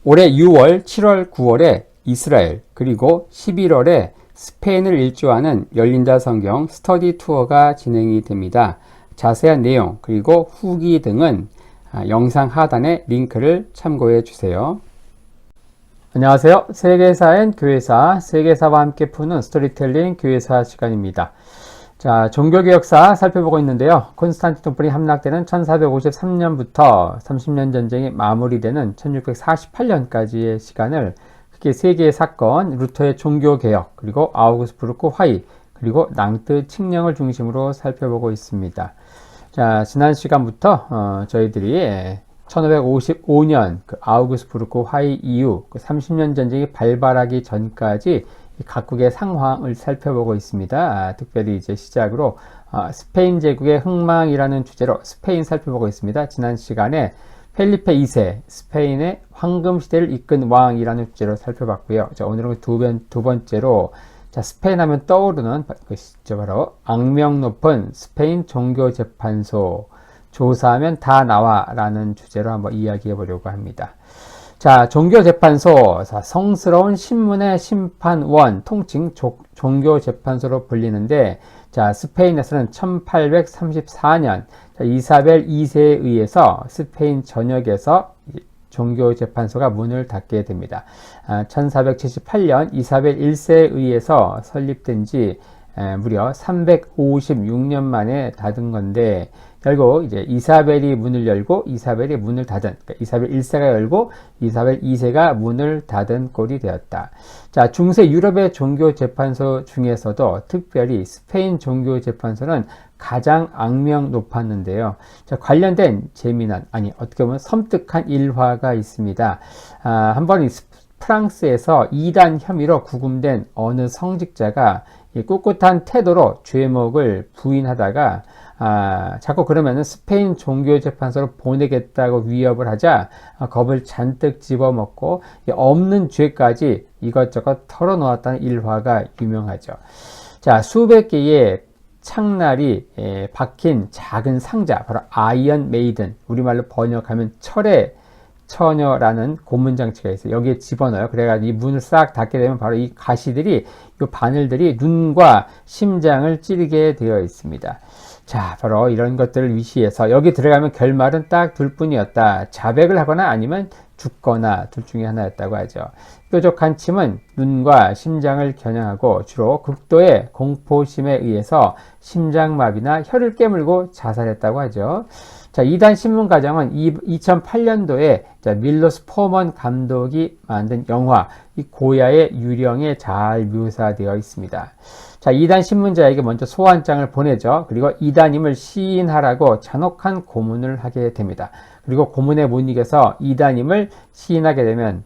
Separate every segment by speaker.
Speaker 1: 올해 6월, 7월, 9월에 이스라엘, 그리고 11월에 스페인을 일주하는 열린다 성경 스터디 투어가 진행이 됩니다. 자세한 내용, 그리고 후기 등은 영상 하단에 링크를 참고해 주세요. 안녕하세요. 세계사엔 교회사, 세계사와 함께 푸는 스토리텔링 교회사 시간입니다. 자, 종교개혁사 살펴보고 있는데요. 콘스탄티노플이 함락되는 1453년부터 30년 전쟁이 마무리되는 1648년까지의 시간을 크게 세 개의 사건, 루터의 종교개혁, 그리고 아우구스부르크 화의, 그리고 낭트 칙령을 중심으로 살펴보고 있습니다. 자, 지난 시간부터 저희들이 1555년 그 아우구스부르크 화의 이후 30년 전쟁이 발발하기 전까지 각국의 상황을 살펴보고 있습니다. 특별히 이제 시작으로 스페인 제국의 흥망이라는 주제로 스페인 살펴보고 있습니다. 지난 시간에 펠리페 2세, 스페인의 황금 시대를 이끈 왕이라는 주제로 살펴봤고요. 자, 오늘은 두 번째로 자, 스페인 하면 떠오르는 것이죠. 바로 악명 높은 스페인 종교재판소, 조사하면 다 나와 라는 주제로 한번 이야기해 보려고 합니다. 자, 종교재판소, 성스러운 신문의 심판원, 통칭 종교재판소로 불리는데, 자, 스페인에서는 1834년 이사벨 2세에 의해서 스페인 전역에서 종교재판소가 문을 닫게 됩니다. 1478년 이사벨 1세에 의해서 설립된 지 무려 356년 만에 닫은 건데, 결국 이제 이사벨이 문을 열고 이사벨이 문을 닫은, 그러니까 이사벨 1세가 열고 이사벨 2세가 문을 닫은 꼴이 되었다. 자, 중세 유럽의 종교재판소 중에서도 특별히 스페인 종교재판소는 가장 악명 높았는데요. 자, 관련된 재미난, 어떻게 보면 섬뜩한 일화가 있습니다. 한번 프랑스에서 이단 혐의로 구금된 어느 성직자가 꿋꿋한 태도로 죄목을 부인하다가 자꾸 그러면은 스페인 종교재판소로 보내겠다고 위협을 하자 겁을 잔뜩 집어먹고 없는 죄까지 이것저것 털어놓았다는 일화가 유명하죠. 자, 수백 개의 창날이 박힌 작은 상자, 바로 아이언 메이든, 우리말로 번역하면 철의 처녀라는 고문 장치가 있어요. 여기에 집어넣어요. 그래가지고 이 문을 싹 닫게 되면 바로 이 가시들이, 이 바늘들이 눈과 심장을 찌르게 되어 있습니다. 자, 바로 이런 것들을 위시해서 여기 들어가면 결말은 딱 둘 뿐이었다. 자백을 하거나 아니면 죽거나 둘 중에 하나였다고 하죠. 뾰족한 침은 눈과 심장을 겨냥하고 주로 극도의 공포심에 의해서 심장마비나 혀를 깨물고 자살했다고 하죠. 자, 이단 신문 가정은 2008년도에 밀로스 포먼 감독이 만든 영화 이 고야의 유령에 잘 묘사되어 있습니다. 자, 이단 신문자에게 먼저 소환장을 보내죠. 그리고 이단임을 시인하라고 잔혹한 고문을 하게 됩니다. 그리고 고문에 못 이겨서 이단임을 시인하게 되면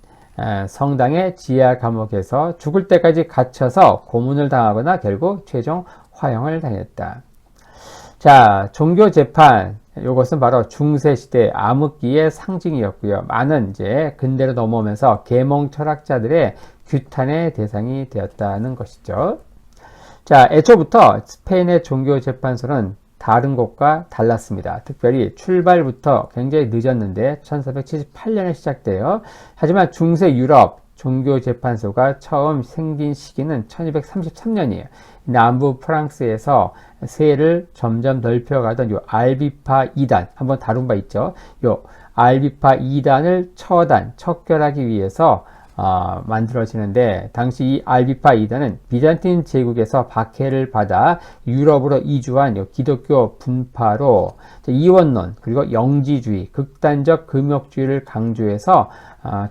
Speaker 1: 성당의 지하 감옥에서 죽을 때까지 갇혀서 고문을 당하거나 결국 최종 화형을 당했다. 자, 종교재판, 이것은 바로 중세시대 암흑기의 상징이었고요. 많은 이제 근대로 넘어오면서 계몽 철학자들의 규탄의 대상이 되었다는 것이죠. 자, 애초부터 스페인의 종교재판소는 다른 곳과 달랐습니다. 특별히 출발부터 굉장히 늦었는데 1478년에 시작돼요. 하지만 중세 유럽 종교재판소가 처음 생긴 시기는 1233년이에요. 남부 프랑스에서 세를 점점 넓혀가던 요 알비파 2단, 한번 다룬 바 있죠. 요 알비파 2단을 척결하기 위해서 만들어지는데, 당시 이 알비파 2단은 비잔틴 제국에서 박해를 받아 유럽으로 이주한 기독교 분파로 이원론, 그리고 영지주의, 극단적 금욕주의를 강조해서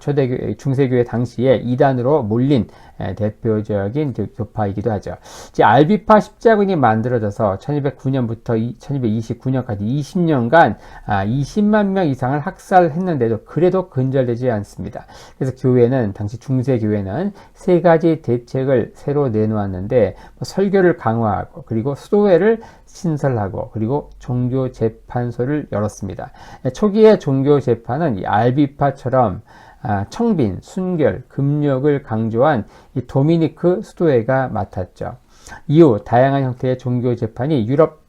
Speaker 1: 초대교회, 중세교회 당시에 2단으로 몰린 대표적인 교파이기도 하죠. 알비파 십자군이 만들어져서 1209년부터 1229년까지 20년간 20만 명 이상을 학살했는데도 그래도 근절되지 않습니다. 그래서 교회는, 당시 중세교회는 세 가지 대책을 새로 내놓았는데, 설교를 강화하고, 그리고 수도회를 신설하고, 그리고 종교재판소를 열었습니다. 초기의 종교재판은 이 알비파처럼 청빈, 순결, 금욕을 강조한 이 도미니크 수도회가 맡았죠. 이후 다양한 형태의 종교재판이 유럽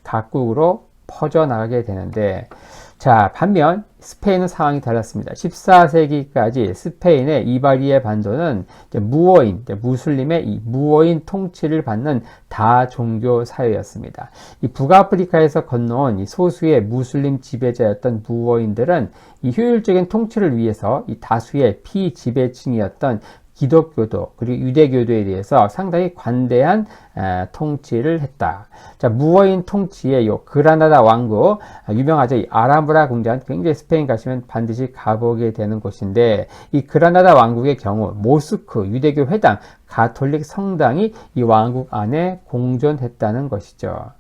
Speaker 1: 각국으로 퍼져나가게 되는데, 자, 반면 스페인은 상황이 달랐습니다. 14세기까지 스페인의 이바리아 반도는 무어인, 무슬림의 이 무어인 통치를 받는 다종교 사회였습니다. 이 북아프리카에서 건너온 이 소수의 무슬림 지배자였던 무어인들은 이 효율적인 통치를 위해서 이 다수의 피지배층이었던 기독교도 그리고 유대교도에 대해서 상당히 관대한 통치를 했다. 자, 무어인 통치의 요 그라나다 왕국, 유명하죠. 이 아람브라 궁전, 굉장히 스페인 가시면 반드시 가보게 되는 곳인데, 이 그라나다 왕국의 경우 모스크 유대교 회당 가톨릭 성당이 이 왕국 안에 공존했다는 것이죠.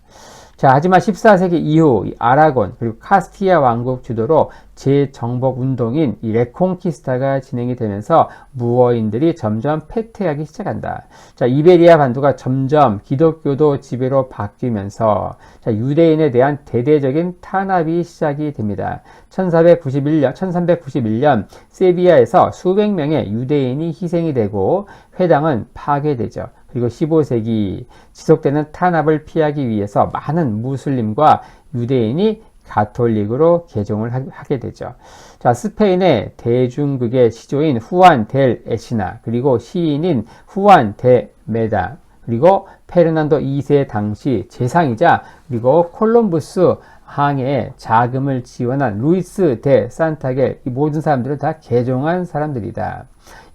Speaker 1: 자, 하지만 14세기 이후 이 아라곤 그리고 카스티아 왕국 주도로 재정복 운동인 이 레콩키스타가 진행이 되면서 무어인들이 점점 패퇴하기 시작한다. 자, 이베리아 반도가 점점 기독교도 지배로 바뀌면서 자, 유대인에 대한 대대적인 탄압이 시작이 됩니다. 1391년 세비야에서 수백 명의 유대인이 희생이 되고 회당은 파괴되죠. 그리고 15세기 지속되는 탄압을 피하기 위해서 많은 무슬림과 유대인이 가톨릭으로 개종을 하게 되죠. 자, 스페인의 대중극의 시조인 후안 델 에시나, 그리고 시인인 후안 데 메다, 그리고 페르난도 2세 당시 재상이자 그리고 콜럼부스 항해에 자금을 지원한 루이스 데 산타겔, 이 모든 사람들은 다 개종한 사람들이다.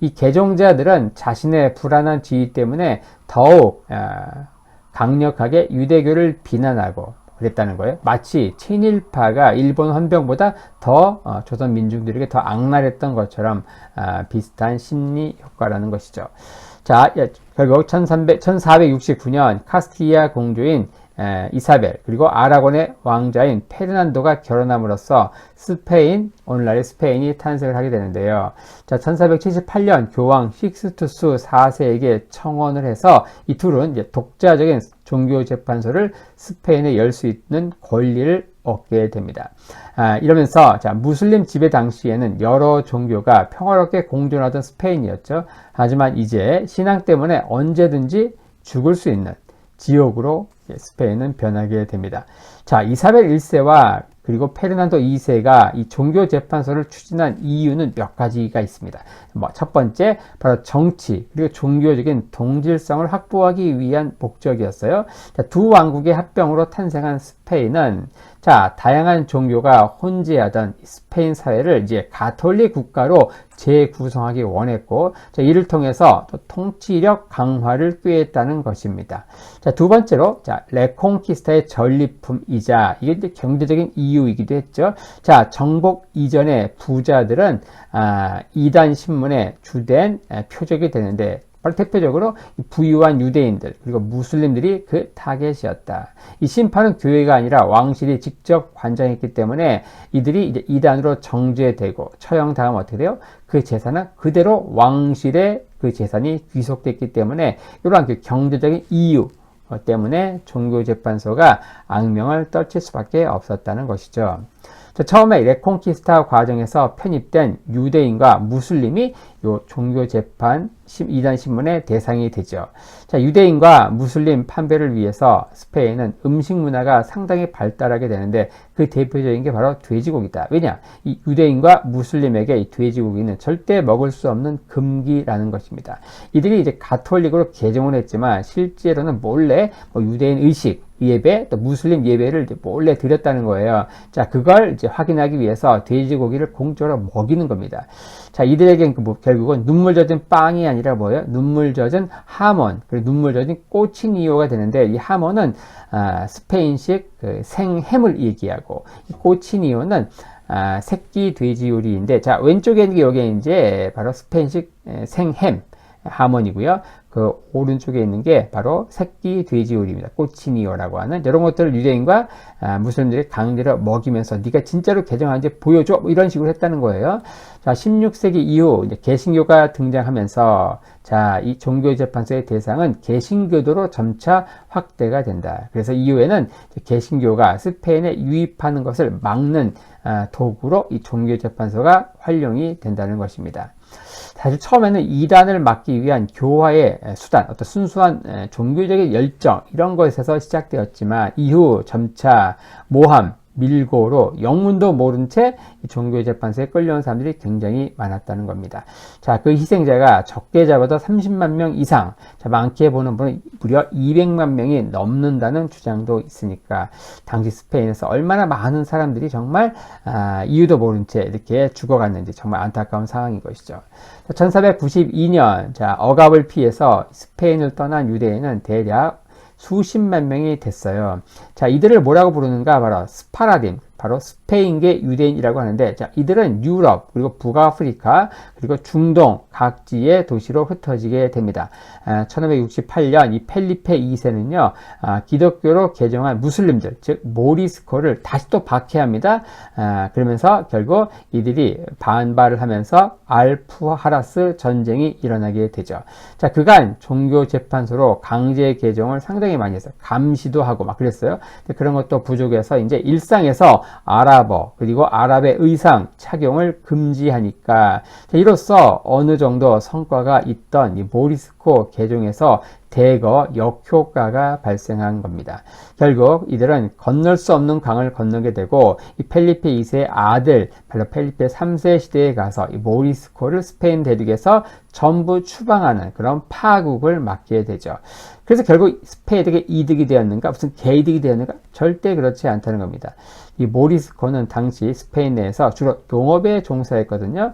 Speaker 1: 이 개종자들은 자신의 불안한 지위 때문에 더욱 강력하게 유대교를 비난하고 그랬다는 거예요. 마치 친일파가 일본 헌병보다 더 조선 민중들에게 더 악랄했던 것처럼 비슷한 심리 효과라는 것이죠. 자, 결국 1469년 카스티아 공주인 이사벨 그리고 아라곤의 왕자인 페르난도가 결혼함으로써 스페인, 오늘날의 스페인이 탄생을 하게 되는데요. 자, 1478년 교황 식스투스 4세에게 청원을 해서 이 둘은 이제 독자적인 종교재판소를 스페인에 열 수 있는 권리를 얻게 됩니다. 이러면서 자, 무슬림 지배 당시에는 여러 종교가 평화롭게 공존하던 스페인이었죠. 하지만 이제 신앙 때문에 언제든지 죽을 수 있는 지옥으로 스페인은 변하게 됩니다. 자, 이사벨 1세와 그리고 페르난도 2세가 이 종교재판소를 추진한 이유는 몇 가지가 있습니다. 첫 번째, 바로 정치 그리고 종교적인 동질성을 확보하기 위한 목적이었어요. 자, 두 왕국의 합병으로 탄생한 스페인은 자, 다양한 종교가 혼재하던 스페인 사회를 이제 가톨릭 국가로 재구성하기 원했고, 자, 이를 통해서 또 통치력 강화를 꾀했다는 것입니다. 자, 두 번째로, 자, 레콩키스타의 전리품이자 이게 이제 경제적인 이유이기도 했죠. 자, 정복 이전의 부자들은 이단 신문의 주된 표적이 되는데, 바로 대표적으로 부유한 유대인들 그리고 무슬림들이 그 타겟이었다. 이 심판은 교회가 아니라 왕실이 직접 관장했기 때문에 이들이 이제 이단으로 정죄되고 처형당하면 어떻게 돼요? 그 재산은 그대로 왕실의 그 재산이 귀속됐기 때문에 이러한 그 경제적인 이유 때문에 종교재판소가 악명을 떨칠 수밖에 없었다는 것이죠. 처음에 레콩키스타 과정에서 편입된 유대인과 무슬림이 요 종교재판 2단 신문의 대상이 되죠. 자, 유대인과 무슬림 판별을 위해서 스페인은 음식 문화가 상당히 발달하게 되는데 그 대표적인 게 바로 돼지고기다. 왜냐? 이 유대인과 무슬림에게 이 돼지고기는 절대 먹을 수 없는 금기라는 것입니다. 이들이 이제 가톨릭으로 개종을 했지만 실제로는 몰래 유대인 의식, 예배, 또 무슬림 예배를 이제 몰래 드렸다는 거예요. 자, 그걸 이제 확인하기 위해서 돼지고기를 공짜로 먹이는 겁니다. 자, 이들에겐 결국은 눈물 젖은 빵이 아니라 뭐예요? 눈물 젖은 하몬, 그리고 눈물 젖은 꼬치니오가 되는데, 이 하몬은 스페인식 그 생햄을 얘기하고, 이 꼬치니오는 새끼 돼지 요리인데, 자, 왼쪽에 있는 게 여기 이제 바로 스페인식 생햄, 하몬이고요. 그 오른쪽에 있는 게 바로 새끼 돼지 요리입니다. 꼬치니오라고 하는 이런 것들을 유대인과 무슬림들이 강제로 먹이면서 네가 진짜로 개종한지 보여줘, 뭐 이런 식으로 했다는 거예요. 자, 16세기 이후 이제 개신교가 등장하면서 자, 이 종교재판소의 대상은 개신교도로 점차 확대가 된다. 그래서 이후에는 개신교가 스페인에 유입하는 것을 막는 도구로 이 종교재판소가 활용이 된다는 것입니다. 사실 처음에는 이단을 막기 위한 교화의 수단, 어떤 순수한 종교적인 열정 이런 것에서 시작되었지만 이후 점차 모함, 밀고로 영문도 모른 채 종교재판소에 끌려온 사람들이 굉장히 많았다는 겁니다. 자, 그 희생자가 적게 잡아도 30만 명 이상, 자, 많게 보는 분은 무려 200만 명이 넘는다는 주장도 있으니까 당시 스페인에서 얼마나 많은 사람들이 정말 이유도 모른 채 이렇게 죽어갔는지 정말 안타까운 상황인 것이죠. 1492년 자, 억압을 피해서 스페인을 떠난 유대인은 대략 수십만 명이 됐어요. 자, 이들을 뭐라고 부르는가? 바로 스파라딘, 바로 스페인계 유대인이라고 하는데, 자, 이들은 유럽, 그리고 북아프리카, 그리고 중동 각지의 도시로 흩어지게 됩니다. 1568년 이 펠리페 2세는요, 기독교로 개종한 무슬림들, 즉 모리스코를 다시 또 박해합니다. 그러면서 결국 이들이 반발을 하면서 알푸하라스 전쟁이 일어나게 되죠. 자, 그간 종교재판소로 강제 개종을 상당히 많이 했어요. 감시도 하고 막 그랬어요. 근데 그런 것도 부족해서 이제 일상에서 아랍어 그리고 아랍의 의상 착용을 금지하니까, 자, 이로써 어느 정도 성과가 있던 이 모리스코 개종에서 대거 역효과가 발생한 겁니다. 결국 이들은 건널 수 없는 강을 건너게 되고 이 펠리페 2세의 아들 바로 펠리페 3세 시대에 가서 이 모리스코를 스페인 대륙에서 전부 추방하는 그런 파국을 맞게 되죠. 그래서 결국 스페인에게 이득이 되었는가? 무슨 개이득이 되었는가? 절대 그렇지 않다는 겁니다. 이 모리스코는 당시 스페인 내에서 주로 농업에 종사했거든요.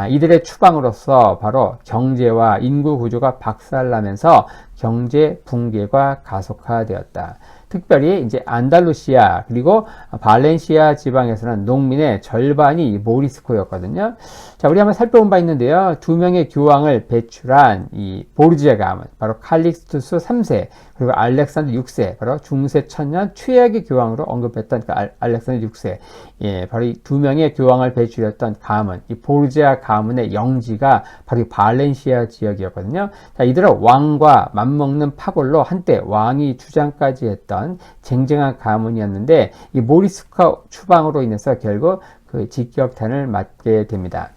Speaker 1: 이들의 추방으로서 바로 경제와 인구 구조가 박살나면서 경제 붕괴가 가속화되었다. 특별히 이제 안달루시아 그리고 발렌시아 지방에서는 농민의 절반이 모리스코였거든요. 자, 우리 한번 살펴본 바 있는데요. 두 명의 교황을 배출한 이 보르지아 가문, 바로 칼릭스투스 3세 그리고 알렉산더 6세, 바로 중세 천년 최악의 교황으로 언급했던 그 알렉산더 6세, 예, 바로 이 두 명의 교황을 배출했던 가문, 이 보르지아 가문의 영지가 바로 이 발렌시아 지역이었거든요. 자, 이들은 왕과 맞먹는 파벌로 한때 왕위 주장까지 했던 쟁쟁한 가문이었는데 이 모리스코 추방으로 인해서 결국 그 직격탄을 맞게 됩니다.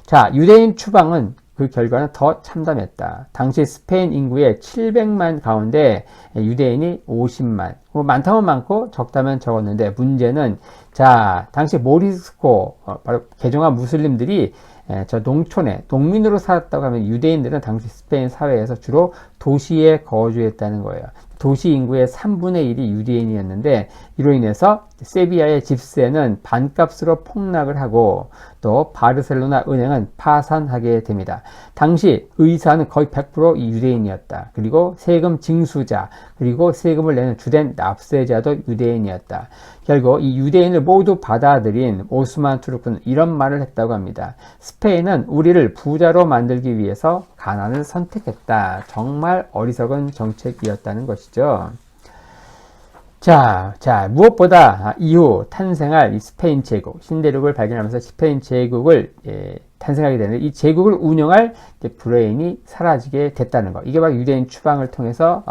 Speaker 1: 자, 유대인 추방은 그 결과는 더 참담했다. 당시 스페인 인구의 700만 가운데 유대인이 50만. 뭐 많다면 많고 적다면 적었는데 문제는, 자, 당시 모리스코 바로 개종한 무슬림들이 저 농촌에 농민으로 살았다고 하면 유대인들은 당시 스페인 사회에서 주로 도시에 거주했다는 거예요. 도시 인구의 3분의 1이 유대인이었는데 이로 인해서 세비야의 집세는 반값으로 폭락을 하고 또 바르셀로나 은행은 파산하게 됩니다. 당시 의사는 거의 100% 이 유대인이었다. 그리고 세금 징수자 그리고 세금을 내는 주된 납세자도 유대인이었다. 결국 이 유대인을 모두 받아들인 오스만 투르크는 이런 말을 했다고 합니다. 스페인은 우리를 부자로 만들기 위해서 가난을 선택했다. 정말 어리석은 정책이었다는 것이죠. 자, 무엇보다 이후 탄생할 이 스페인 제국, 신대륙을 발견하면서 스페인 제국을 탄생하게 되는데 이 제국을 운영할 브레인이 사라지게 됐다는 것. 이게 바로 유대인 추방을 통해서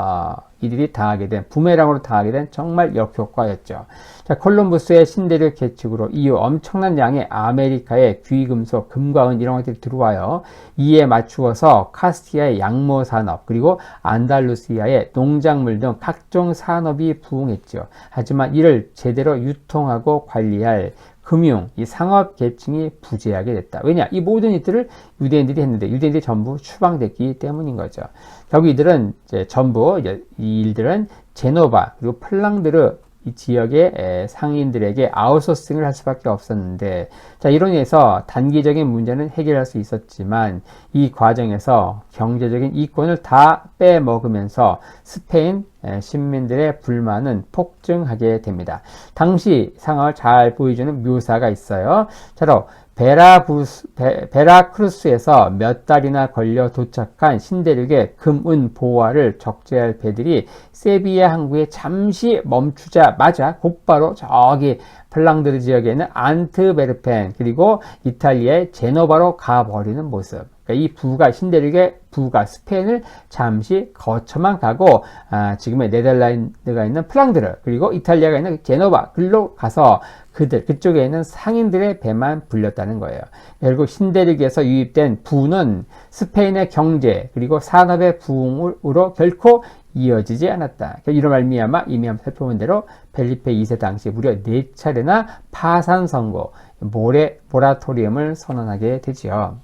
Speaker 1: 이들이 당하게 된, 부메랑으로 당하게 된 정말 역효과였죠. 자, 콜럼부스의 신대륙 개축으로 이후 엄청난 양의 아메리카의 귀금속, 금과 은 이런 것들이 들어와요. 이에 맞추어서 카스티아의 양모 산업, 그리고 안달루시아의 농작물 등 각종 산업이 부흥했죠. 하지만 이를 제대로 유통하고 관리할 금융, 이 상업 계층이 부재하게 됐다. 왜냐? 이 모든 일들을 유대인들이 했는데 유대인들이 전부 추방됐기 때문인 거죠. 결국 이들은 전부 이 일들은 제노바 그리고 플랑드르 이 지역의 상인들에게 아웃소싱을 할 수밖에 없었는데, 자, 이로 인해서 단기적인 문제는 해결할 수 있었지만 이 과정에서 경제적인 이권을 다 빼먹으면서 스페인 시민들의 불만은 폭증하게 됩니다. 당시 상황을 잘 보여주는 묘사가 있어요. 바로 베라크루스에서 몇 달이나 걸려 도착한 신대륙의 금은 보화를 적재할 배들이 세비야 항구에 잠시 멈추자마자 곧바로 저기 플랑드르 지역에 있는 안트베르펜 그리고 이탈리아의 제노바로 가버리는 모습. 그러니까 이 부가, 신대륙의 부가 스페인을 잠시 거쳐만 가고 지금의 네덜란드가 있는 플랑드르 그리고 이탈리아가 있는 제노바 글로 가서 그쪽에 있는 상인들의 배만 불렸다는 거예요. 결국 신대륙에서 유입된 부는 스페인의 경제 그리고 산업의 부흥으로 결코 이어지지 않았다. 이런 말미암아 이미 한번 살펴본 대로 펠리페 2세 당시 무려 4차례나 파산 선고, 모라토리움을 선언하게 되지요.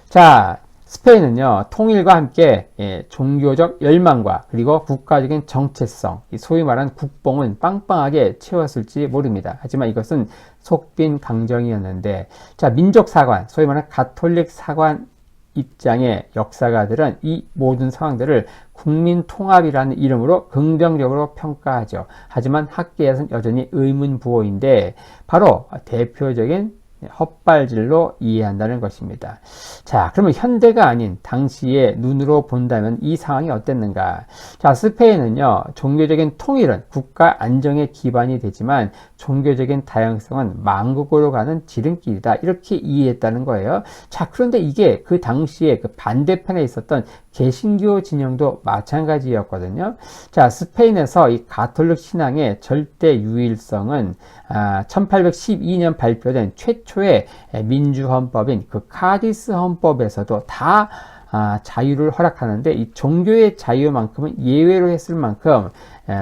Speaker 1: 자, 스페인은요, 통일과 함께 종교적 열망과 그리고 국가적인 정체성, 소위 말하는 국뽕은 빵빵하게 채웠을지 모릅니다. 하지만 이것은 속빈 강정이었는데, 자, 민족 사관, 소위 말하는 가톨릭 사관 입장의 역사가들은 이 모든 상황들을 국민 통합이라는 이름으로 긍정적으로 평가하죠. 하지만 학계에서는 여전히 의문부호인데, 바로 대표적인 헛발질로 이해한다는 것입니다. 자, 그러면 현대가 아닌 당시의 눈으로 본다면 이 상황이 어땠는가? 자, 스페인은요, 종교적인 통일은 국가 안정의 기반이 되지만 종교적인 다양성은 망국으로 가는 지름길이다. 이렇게 이해했다는 거예요. 자, 그런데 이게 그 당시에 그 반대편에 있었던 개신교 진영도 마찬가지였거든요. 자, 스페인에서 이 가톨릭 신앙의 절대 유일성은 1812년 발표된 최초의 민주헌법인 그 카디스 헌법에서도 다 자유를 허락하는데, 이 종교의 자유만큼은 예외로 했을 만큼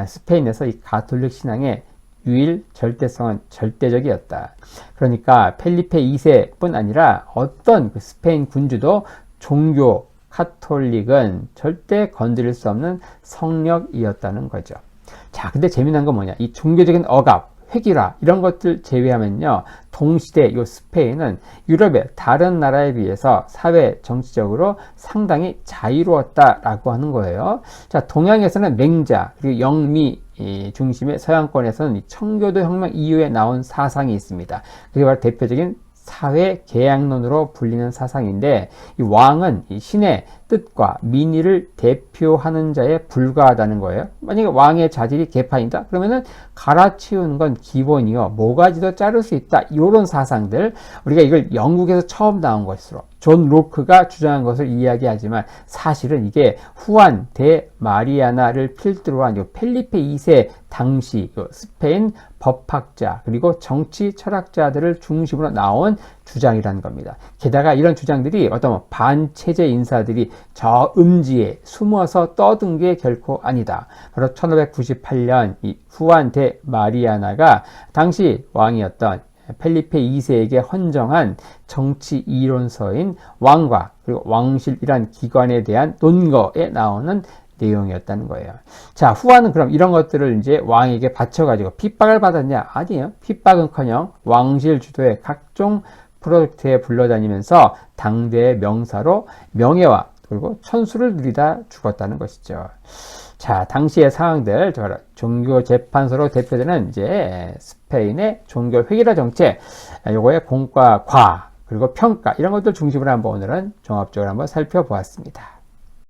Speaker 1: 스페인에서 이 가톨릭 신앙의 유일 절대성은 절대적이었다. 그러니까 펠리페 2세뿐 아니라 어떤 그 스페인 군주도 종교 카톨릭은 절대 건드릴 수 없는 성역이었다는 거죠. 자, 근데 재미난 건 뭐냐? 이 종교적인 억압, 획일화 이런 것들 제외하면요, 동시대 이 스페인은 유럽의 다른 나라에 비해서 사회 정치적으로 상당히 자유로웠다라고 하는 거예요. 자, 동양에서는 맹자 그리고 영미 중심의 서양권에서는 청교도 혁명 이후에 나온 사상이 있습니다. 그게 바로 대표적인 사회 계약론으로 불리는 사상인데, 이 왕은 이 신의 뜻과 민의를 대표하는 자에 불과하다는 거예요. 만약에 왕의 자질이 개판이다 그러면은 갈아치우는 건 기본이요, 모가지도 자를 수 있다. 이런 사상들, 우리가 이걸 영국에서 처음 나온 것으로 존 로크가 주장한 것을 이야기하지만, 사실은 이게 후안 대 마리아나를 필두로 한 펠리페 2세 당시 스페인 법학자 그리고 정치 철학자들을 중심으로 나온 주장이라는 겁니다. 게다가 이런 주장들이 어떤 반체제 인사들이 저 음지에 숨어서 떠든 게 결코 아니다. 바로 1598년 이 후안 데 마리아나가 당시 왕이었던 펠리페 2세에게 헌정한 정치 이론서인 왕과 그리고 왕실이란 기관에 대한 논거에 나오는 내용이었다는 거예요. 자, 후안은 그럼 이런 것들을 이제 왕에게 바쳐가지고 핍박을 받았냐? 아니에요. 핍박은커녕 왕실 주도의 각종 프로젝트에 불러다니면서 당대의 명사로 명예와 그리고 천수를 누리다 죽었다는 것이죠. 자, 당시의 상황들, 종교 재판소로 대표되는 이제 스페인의 종교 획일화 정책, 요거의 공과 과, 그리고 평가, 이런 것들 중심으로 한번 오늘은 종합적으로 한번 살펴보았습니다.